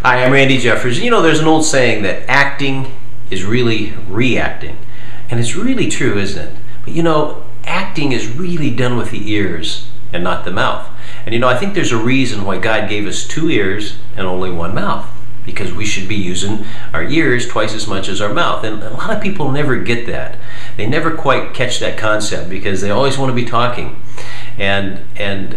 Hi, I'm Randy Jeffers. You know, there's an old saying that acting is really reacting. And it's really true, isn't it? But you know, acting is really done with the ears and not the mouth. And you know, I think there's a reason why God gave us 2 ears and only 1 mouth. Because we should be using our ears twice as much as our mouth. And a lot of people never get that. They never quite catch that concept because they always want to be talking. And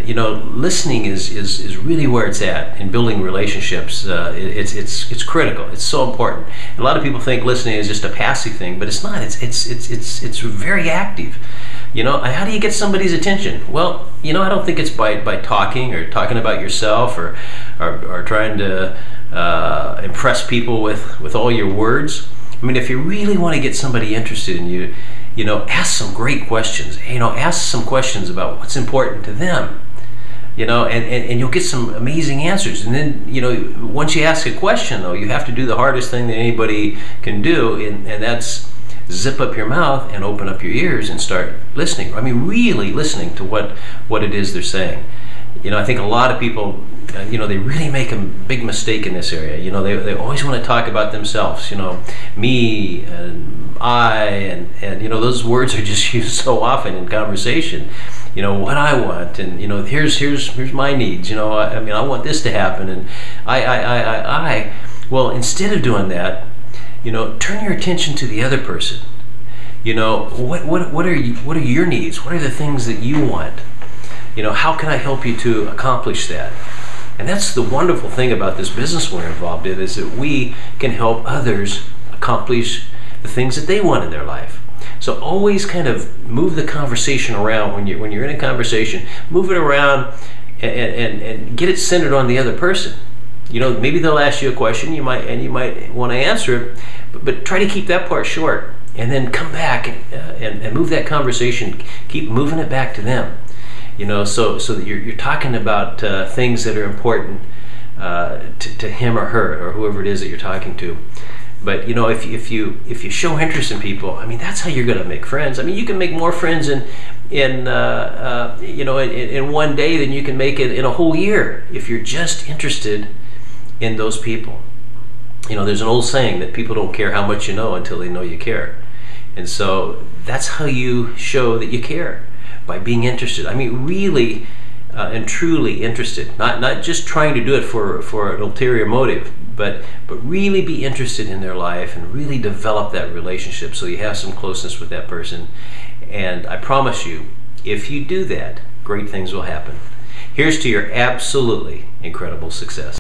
you know, listening is really where it's at in building relationships. It's critical. It's so important. And a lot of people think listening is just a passive thing, but it's not. It's very active. You know, how do you get somebody's attention? Well, you know, I don't think it's by talking or talking about yourself or trying to impress people with all your words. I mean, if you really want to get somebody interested in you, you know, ask some great questions. You know, ask some questions about what's important to them. You know, and you'll get some amazing answers. And then, you know, once you ask a question, though, you have to do the hardest thing that anybody can do, and that's zip up your mouth and open up your ears and start listening. I mean, really listening to what it is they're saying. You know, I think a lot of people, you know, they really make a big mistake in this area. You know, they always want to talk about themselves. You know, me and I, and you know, those words are just used so often in conversation. You know, what I want, and you know, here's my needs. You know, I mean, I want this to happen, and I. Well, instead of doing that, you know, turn your attention to the other person. You know, what are your needs? What are the things that you want? You know, how can I help you to accomplish that? And that's the wonderful thing about this business we're involved in, is that we can help others accomplish the things that they want in their life. So always kind of move the conversation around when you're in a conversation. Move it around and get it centered on the other person. You know, maybe they'll ask you a question, you might want to answer it, but try to keep that part short, and then come back and move that conversation. Keep moving it back to them. You know, so that you're talking about things that are important to him or her or whoever it is that you're talking to. But you know, if you show interest in people, I mean, that's how you're going to make friends. I mean, you can make more friends in you know, in one day than you can make it in a whole year if you're just interested in those people. You know, there's an old saying that people don't care how much you know until they know you care. And so that's how you show that you care, by being interested. I mean, really and truly interested. Not just trying to do it for an ulterior motive, but really be interested in their life and really develop that relationship so you have some closeness with that person. And I promise you, if you do that, great things will happen. Here's to your absolutely incredible success.